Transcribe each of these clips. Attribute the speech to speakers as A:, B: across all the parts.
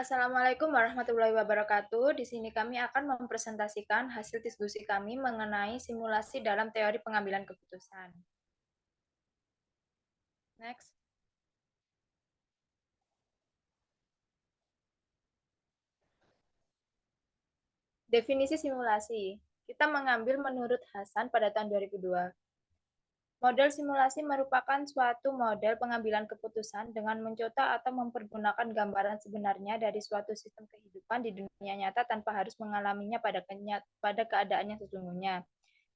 A: Assalamualaikum warahmatullahi wabarakatuh. Di sini kami akan mempresentasikan hasil diskusi kami mengenai simulasi dalam teori pengambilan keputusan. Next. Definisi simulasi. Kita mengambil menurut Hasan pada tahun 2002. Model simulasi merupakan suatu model pengambilan keputusan dengan mencoba atau mempergunakan gambaran sebenarnya dari suatu sistem kehidupan di dunia nyata tanpa harus mengalaminya pada keadaan yang sesungguhnya.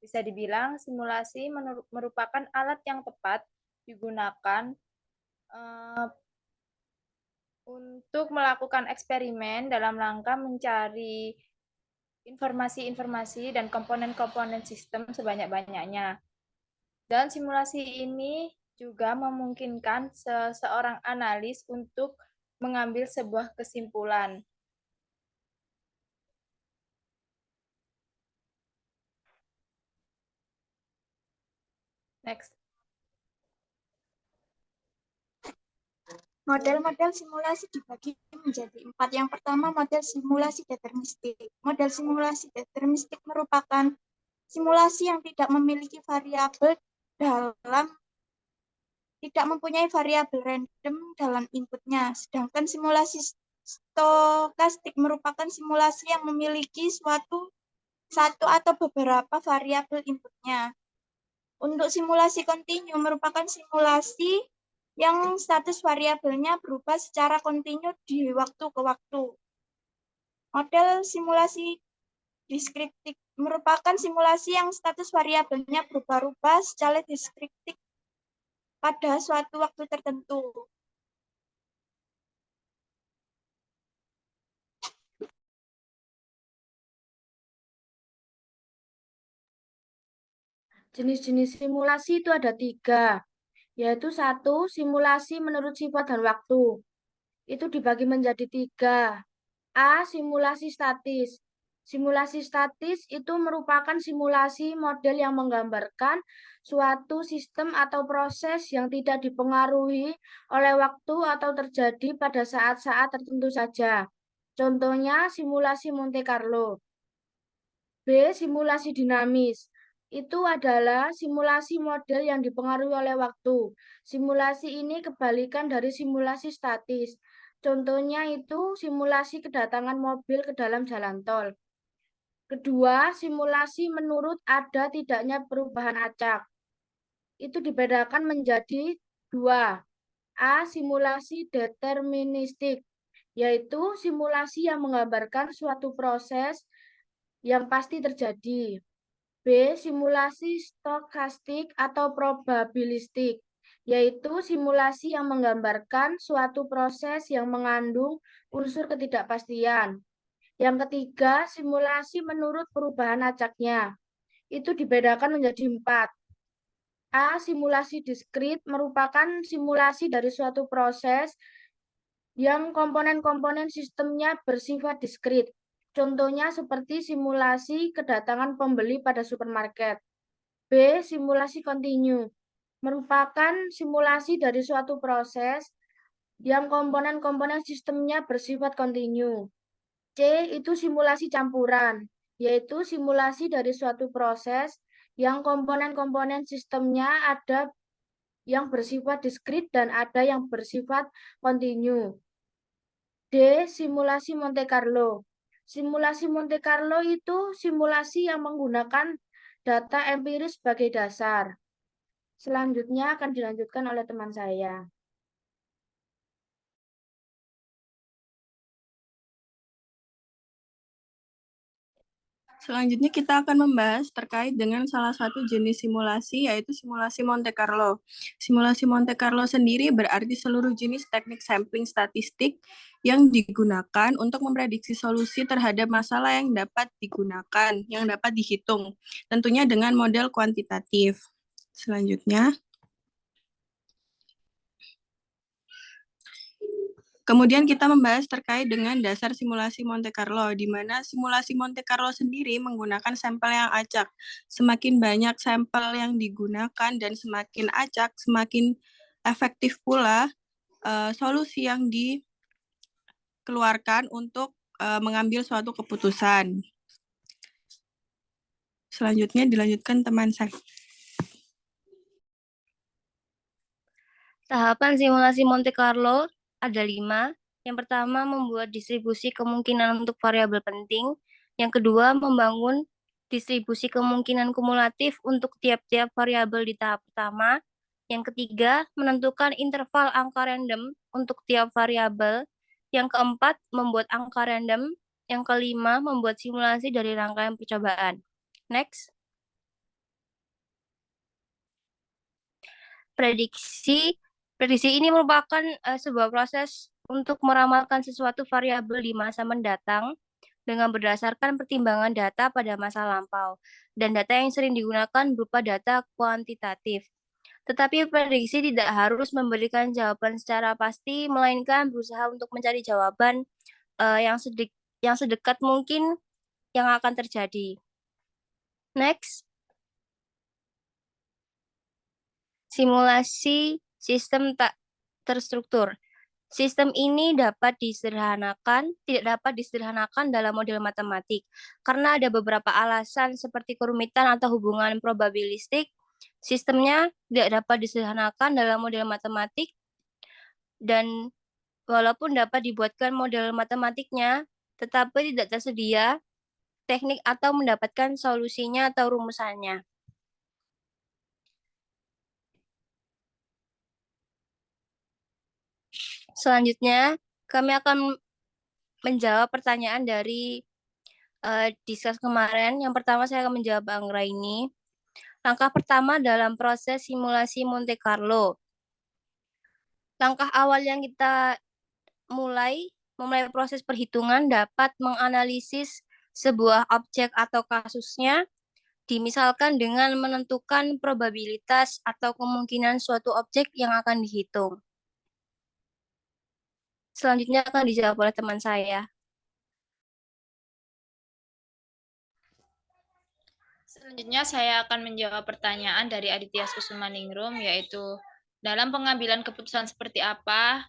A: Bisa dibilang simulasi merupakan alat yang tepat digunakan untuk melakukan eksperimen dalam rangka mencari informasi-informasi dan komponen-komponen sistem sebanyak-banyaknya. Dan simulasi ini juga memungkinkan seseorang analis untuk mengambil sebuah kesimpulan. Next.
B: Model-model simulasi dibagi menjadi 4. Yang pertama, model simulasi deterministik. Model simulasi deterministik merupakan simulasi yang tidak memiliki variabel tidak mempunyai variabel random dalam inputnya. Sedangkan simulasi stokastik merupakan simulasi yang memiliki satu atau beberapa variabel inputnya. Untuk simulasi kontinu merupakan simulasi yang status variabelnya berubah secara kontinu di waktu ke waktu. Model simulasi deskriptif merupakan simulasi yang status variabelnya berubah-ubah secara deskriptif pada suatu waktu tertentu.
C: Jenis-jenis simulasi itu ada 3, yaitu 1, simulasi menurut sifat dan waktu. Itu dibagi menjadi 3. A. Simulasi statis. Simulasi statis itu merupakan simulasi model yang menggambarkan suatu sistem atau proses yang tidak dipengaruhi oleh waktu atau terjadi pada saat-saat tertentu saja. Contohnya simulasi Monte Carlo. B. Simulasi dinamis. Itu adalah simulasi model yang dipengaruhi oleh waktu. Simulasi ini kebalikan dari simulasi statis. Contohnya itu simulasi kedatangan mobil ke dalam jalan tol. Kedua, simulasi menurut ada tidaknya perubahan acak. Itu dibedakan menjadi 2. A. Simulasi deterministik, yaitu simulasi yang menggambarkan suatu proses yang pasti terjadi. B. Simulasi stokastik atau probabilistik, yaitu simulasi yang menggambarkan suatu proses yang mengandung unsur ketidakpastian. Yang ketiga, simulasi menurut perubahan acaknya. Itu dibedakan menjadi 4. A. Simulasi diskrit merupakan simulasi dari suatu proses yang komponen-komponen sistemnya bersifat diskrit. Contohnya seperti simulasi kedatangan pembeli pada supermarket. B. Simulasi kontinu merupakan simulasi dari suatu proses yang komponen-komponen sistemnya bersifat kontinu. C. Itu simulasi campuran, yaitu simulasi dari suatu proses yang komponen-komponen sistemnya ada yang bersifat diskrit dan ada yang bersifat kontinu. D. Simulasi Monte Carlo. Simulasi Monte Carlo itu simulasi yang menggunakan data empiris sebagai dasar. Selanjutnya akan dilanjutkan oleh teman saya.
D: Selanjutnya kita akan membahas terkait dengan salah satu jenis simulasi, yaitu simulasi Monte Carlo. Simulasi Monte Carlo sendiri berarti seluruh jenis teknik sampling statistik yang digunakan untuk memprediksi solusi terhadap masalah yang dapat digunakan, yang dapat dihitung, tentunya dengan model kuantitatif. Selanjutnya, kemudian kita membahas terkait dengan dasar simulasi Monte Carlo, di mana simulasi Monte Carlo sendiri menggunakan sampel yang acak. Semakin banyak sampel yang digunakan dan semakin acak, semakin efektif pula solusi yang keluarkan untuk mengambil suatu keputusan. Selanjutnya dilanjutkan teman saya.
E: Tahapan simulasi Monte Carlo ada 5. Yang pertama, membuat distribusi kemungkinan untuk variabel penting. Yang kedua, membangun distribusi kemungkinan kumulatif untuk tiap-tiap variabel di tahap pertama. Yang ketiga, menentukan interval angka random untuk tiap variabel. Yang keempat, membuat angka random. Yang kelima, membuat simulasi dari rangkaian percobaan. Next. Prediksi ini merupakan sebuah proses untuk meramalkan sesuatu variabel di masa mendatang dengan berdasarkan pertimbangan data pada masa lampau, dan data yang sering digunakan berupa data kuantitatif. Tetapi prediksi tidak harus memberikan jawaban secara pasti, melainkan berusaha untuk mencari jawaban yang sedekat mungkin yang akan terjadi. Next. Simulasi sistem tak terstruktur. Sistem ini tidak dapat disederhanakan dalam model matematik, karena ada beberapa alasan seperti kerumitan atau hubungan probabilistik. Sistemnya tidak dapat disederhanakan dalam model matematik, dan walaupun dapat dibuatkan model matematiknya, tetapi tidak tersedia teknik atau mendapatkan solusinya atau rumusannya. Selanjutnya, kami akan menjawab pertanyaan dari diskus kemarin. Yang pertama saya akan menjawab Bang Raini. Langkah pertama dalam proses simulasi Monte Carlo. Langkah awal yang kita memulai proses perhitungan dapat menganalisis sebuah objek atau kasusnya, dimisalkan dengan menentukan probabilitas atau kemungkinan suatu objek yang akan dihitung. Selanjutnya akan dijawab oleh teman saya.
A: Selanjutnya saya akan menjawab pertanyaan dari Aditya Kusumaningrum, yaitu dalam pengambilan keputusan seperti apa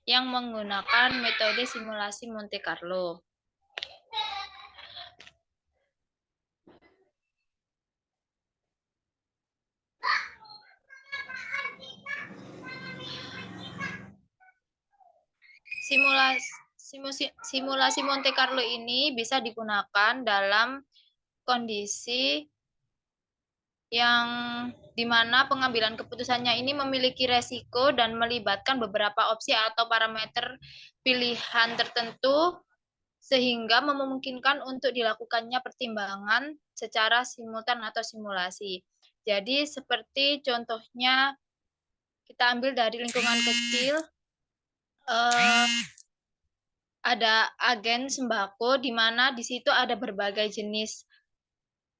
A: yang menggunakan metode simulasi Monte Carlo. Simulasi Monte Carlo ini bisa digunakan dalam kondisi yang dimana pengambilan keputusannya ini memiliki resiko dan melibatkan beberapa opsi atau parameter pilihan tertentu, sehingga memungkinkan untuk dilakukannya pertimbangan secara simultan atau simulasi. Jadi seperti contohnya kita ambil dari lingkungan kecil, ada agen sembako di mana di situ ada berbagai jenis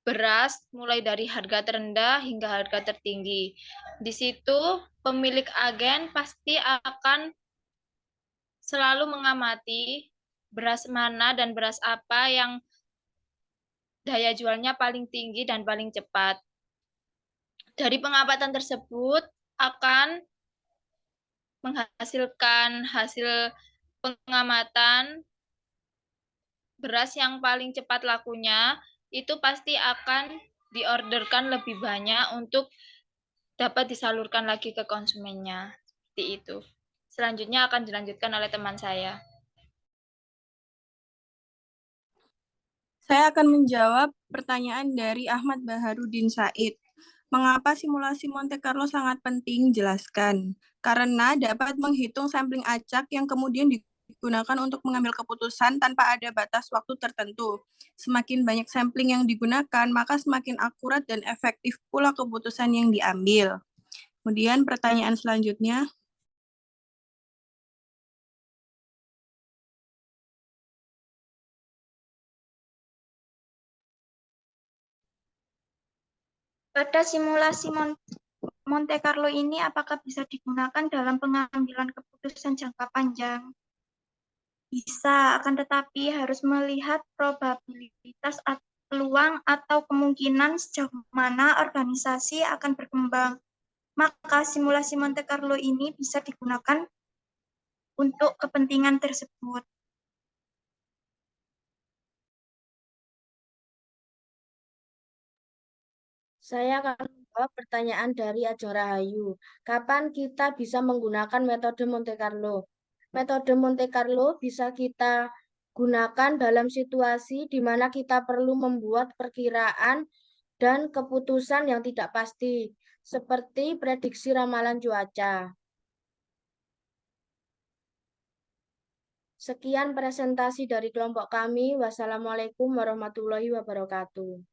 A: beras mulai dari harga terendah hingga harga tertinggi. Di situ pemilik agen pasti akan selalu mengamati beras mana dan beras apa yang daya jualnya paling tinggi dan paling cepat. Dari pengamatan tersebut akan menghasilkan hasil pengamatan beras yang paling cepat lakunya, itu pasti akan diorderkan lebih banyak untuk dapat disalurkan lagi ke konsumennya. Seperti itu. Selanjutnya akan dilanjutkan oleh teman saya.
D: Saya akan menjawab pertanyaan dari Ahmad Baharudin Said. Mengapa simulasi Monte Carlo sangat penting? Jelaskan. Karena dapat menghitung sampling acak yang kemudian digunakan untuk mengambil keputusan tanpa ada batas waktu tertentu. Semakin banyak sampling yang digunakan, maka semakin akurat dan efektif pula keputusan yang diambil. Kemudian pertanyaan selanjutnya.
B: Pada simulasi Monte Carlo ini apakah bisa digunakan dalam pengambilan keputusan jangka panjang? Bisa, akan tetapi harus melihat probabilitas peluang atau kemungkinan sejauh mana organisasi akan berkembang. Maka simulasi Monte Carlo ini bisa digunakan untuk kepentingan tersebut.
C: Saya akan menjawab pertanyaan dari Ajeng Rahayu. Kapan kita bisa menggunakan metode Monte Carlo? Metode Monte Carlo bisa kita gunakan dalam situasi di mana kita perlu membuat perkiraan dan keputusan yang tidak pasti, seperti prediksi ramalan cuaca. Sekian presentasi dari kelompok kami. Wassalamualaikum warahmatullahi wabarakatuh.